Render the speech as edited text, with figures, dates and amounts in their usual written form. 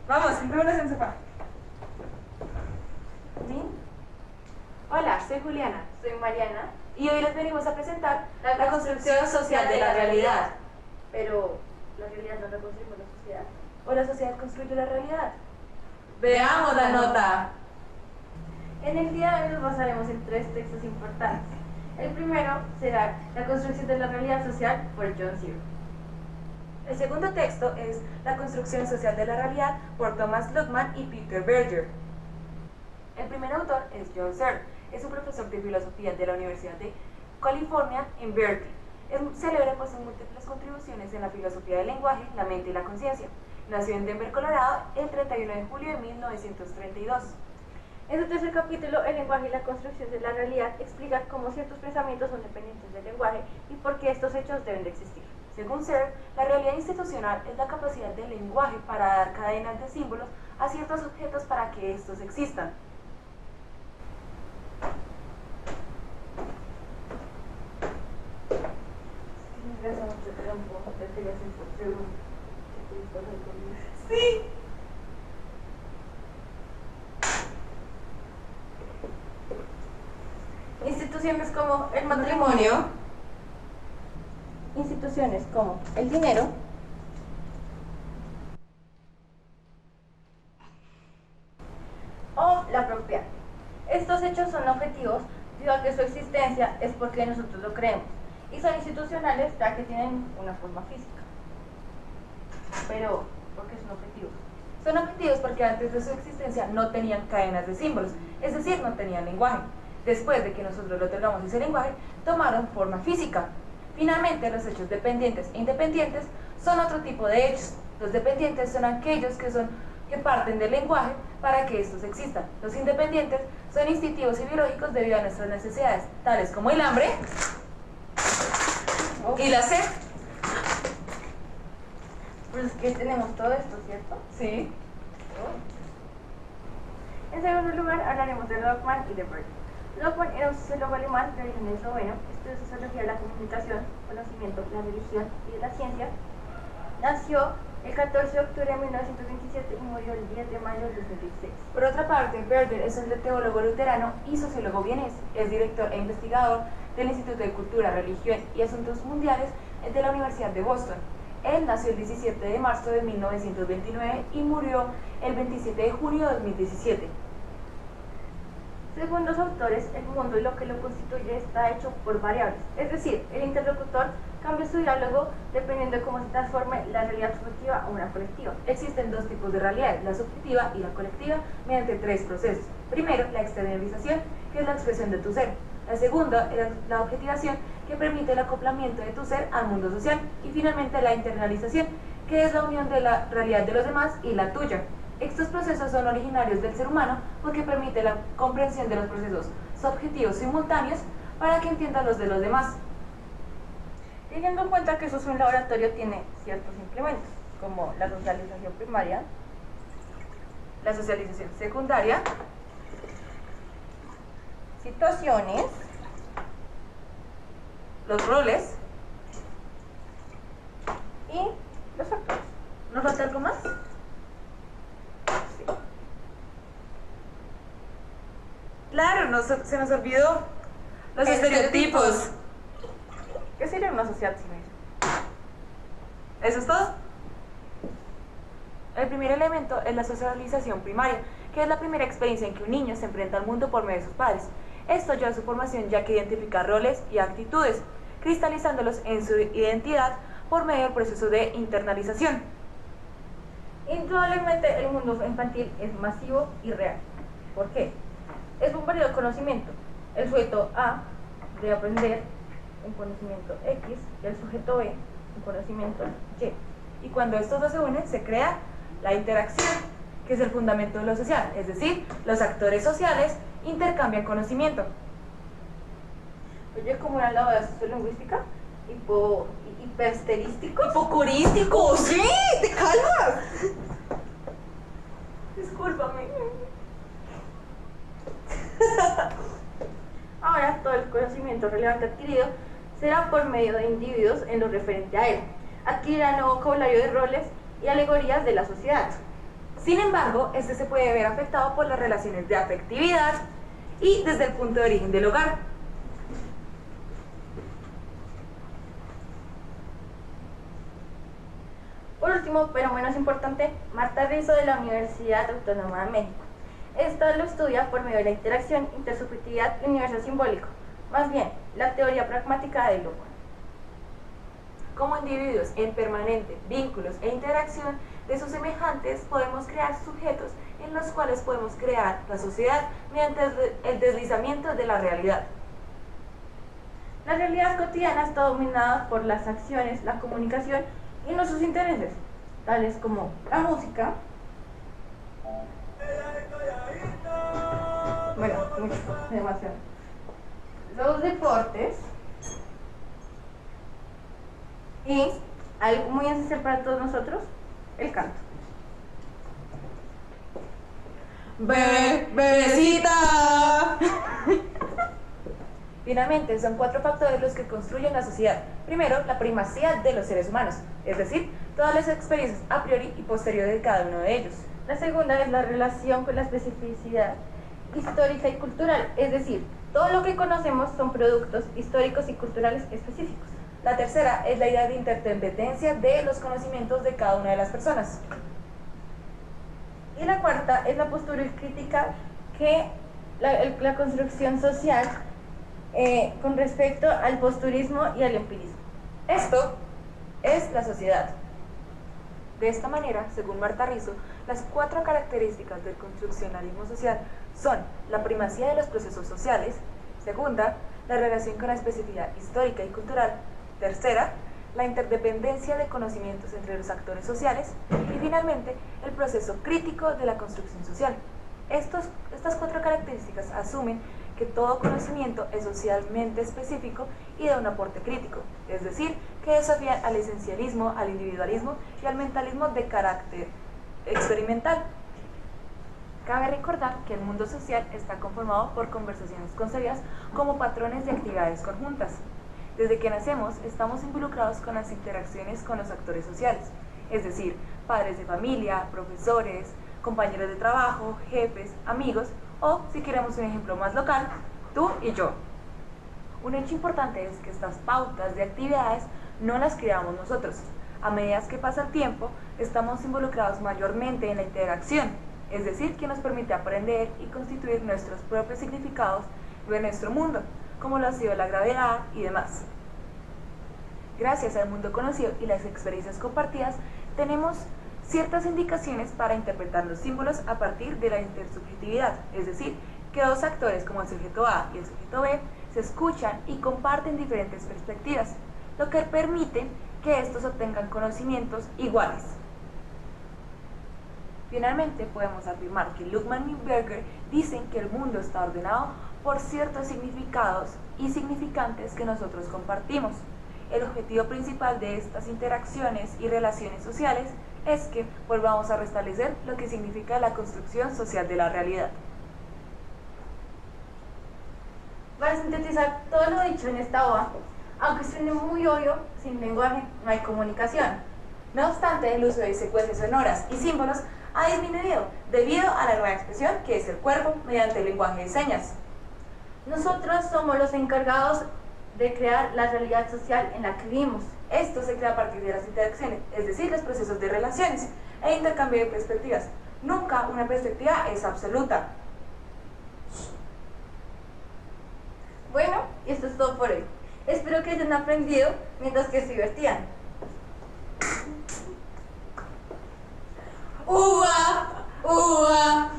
Vamos, sentémonos en el sofá. ¿Sí? Hola, soy Juliana. Soy Mariana. Y hoy les venimos a presentar la construcción social de la realidad. Pero, ¿la realidad no la construimos la sociedad? ¿O la sociedad construye la realidad? Veamos la nota. En el día de hoy nos basaremos en 3 textos importantes. El primero será La construcción de la realidad social por John Searle. El segundo texto es La construcción social de la realidad por Thomas Luckmann y Peter Berger. El primer autor es John Searle. Es un profesor de filosofía de la Universidad de California en Berkeley. Es célebre por sus múltiples contribuciones en la filosofía del lenguaje, la mente y la conciencia. Nació en Denver, Colorado, el 31 de julio de 1932. En su tercer capítulo, El lenguaje y la construcción de la realidad, explica cómo ciertos pensamientos son dependientes del lenguaje y por qué estos hechos deben de existir. Según Searle, la realidad institucional es la capacidad del lenguaje para dar cadenas de símbolos a ciertos objetos para que estos existan. Sí. Instituciones como el matrimonio, instituciones como el dinero, o la propiedad. Estos hechos son objetivos debido a que su existencia es porque nosotros lo creemos, y son institucionales ya que tienen una forma física. Pero, ¿por qué son objetivos? Son objetivos porque antes de su existencia no tenían cadenas de símbolos, es decir, no tenían lenguaje. Después de que nosotros le otorgamos ese lenguaje, tomaron forma física. Finalmente, los hechos dependientes e independientes son otro tipo de hechos. Los dependientes son aquellos que parten del lenguaje para que estos existan. Los independientes son instintivos y biológicos debido a nuestras necesidades, tales como el hambre y la sed. Pues es que tenemos todo esto, ¿cierto? Sí. En segundo lugar, hablaremos de Luckmann y de Berger. Luckmann era un sociólogo alemán de origen esloveno, estudió sociología de la comunicación, conocimiento, la religión y de la ciencia. Nació el 14 de octubre de 1927 y murió el 10 de mayo de 2016. Por otra parte, Berger es un teólogo luterano y sociólogo vienés. Es director e investigador del Instituto de Cultura, Religión y Asuntos Mundiales de la Universidad de Boston. Él nació el 17 de marzo de 1929 y murió el 27 de junio de 2017. Según los autores, el mundo y lo que lo constituye está hecho por variables, es decir, el interlocutor cambia su diálogo dependiendo de cómo se transforme la realidad subjetiva o una colectiva. Existen dos tipos de realidades, la subjetiva y la colectiva, mediante 3 procesos. Primero, la exteriorización, que es la expresión de tu ser. La segunda es la objetivación, que permite el acoplamiento de tu ser al mundo social. Y finalmente, la internalización, que es la unión de la realidad de los demás y la tuya. Estos procesos son originarios del ser humano porque permite la comprensión de los procesos subjetivos simultáneos para que entienda los de los demás. Teniendo en cuenta que un laboratorio tiene ciertos implementos, como la socialización primaria, La socialización secundaria, situaciones, los roles y los factores. ¿Nos falta algo más? Claro, se nos olvidó los estereotipos. ¿Qué sería una sociedad sin eso? ¿Eso es todo? El primer elemento es la socialización primaria, que es la primera experiencia en que un niño se enfrenta al mundo por medio de sus padres. Esto ayuda a su formación ya que identifica roles y actitudes, cristalizándolos en su identidad por medio del proceso de internalización. Indudablemente el mundo infantil es masivo y real. ¿Por qué? Es bombardeado de conocimiento. El sujeto A debe aprender un conocimiento X y el sujeto B un conocimiento Y. Y cuando estos dos se unen, se crea la interacción, que es el fundamento de lo social, es decir, los actores sociales intercambian conocimiento. Oye, ¿cómo era la de sociolingüística? Hiperesterístico. Hipocorístico, sí, te calmas. Discúlpame. Ahora todo el conocimiento relevante adquirido será por medio de individuos en lo referente a él. Adquirirán nuevo vocabulario de roles y alegorías de la sociedad. Sin embargo, este se puede ver afectado por las relaciones de afectividad y desde el punto de origen del hogar. Por último, pero menos importante, Marta Rizo de la Universidad Autónoma de México. Esta lo estudia por medio de la interacción, intersubjetividad y universo simbólico, más bien, la teoría pragmática del loco. Como individuos en permanente vínculos e interacción de sus semejantes, podemos crear sujetos en los cuales podemos crear la sociedad mediante el deslizamiento de la realidad. La realidad cotidiana está dominada por las acciones, la comunicación y nuestros intereses, tales como la música, bueno, mucho, demasiado, los deportes y algo muy esencial para todos nosotros, el canto. Bebecita. Finalmente, son 4 factores los que construyen la sociedad. Primero, la primacía de los seres humanos, es decir, todas las experiencias a priori y posteriori de cada uno de ellos. La segunda es la relación con la especificidad histórica y cultural, es decir, todo lo que conocemos son productos históricos y culturales específicos. La tercera es la idea de interdependencia de los conocimientos de cada una de las personas. Y la cuarta es la postura crítica que la construcción social con respecto al posturismo y al empirismo. Esto es la sociedad. De esta manera, según Marta Rizo, las 4 características del construccionalismo social son la primacía de los procesos sociales, segunda, la relación con la especificidad histórica y cultural, tercera, la interdependencia de conocimientos entre los actores sociales y finalmente el proceso crítico de la construcción social. Estas 4 características asumen que todo conocimiento es socialmente específico y de un aporte crítico, es decir, que desafían al esencialismo, al individualismo y al mentalismo de carácter experimental. Cabe recordar que el mundo social está conformado por conversaciones concebidas como patrones de actividades conjuntas. Desde que nacemos estamos involucrados con las interacciones con los actores sociales, es decir, padres de familia, profesores, compañeros de trabajo, jefes, amigos o, si queremos un ejemplo más local, tú y yo. Un hecho importante es que estas pautas de actividades no las creamos nosotros. A medida que pasa el tiempo, estamos involucrados mayormente en la interacción, es decir, que nos permite aprender y constituir nuestros propios significados de nuestro mundo, como lo ha sido la gravedad y demás. Gracias al mundo conocido y las experiencias compartidas, tenemos ciertas indicaciones para interpretar los símbolos a partir de la intersubjetividad, es decir, que 2 actores como el sujeto A y el sujeto B se escuchan y comparten diferentes perspectivas, lo que permite que estos obtengan conocimientos iguales. Finalmente, podemos afirmar que Luhmann y Berger dicen que el mundo está ordenado por ciertos significados y significantes que nosotros compartimos. El objetivo principal de estas interacciones y relaciones sociales es que volvamos a restablecer lo que significa la construcción social de la realidad. Para sintetizar todo lo dicho en esta OA, aunque suene muy obvio, sin lenguaje no hay comunicación. No obstante, el uso de secuencias sonoras y símbolos ha disminuido debido a la nueva expresión que es el cuerpo mediante el lenguaje de señas. Nosotros somos los encargados de crear la realidad social en la que vivimos. Esto se crea a partir de las interacciones, es decir, los procesos de relaciones e intercambio de perspectivas. Nunca una perspectiva es absoluta. Bueno, y esto es todo por hoy. Espero que hayan aprendido mientras que se divertían. ¡Ua! ¡Ua!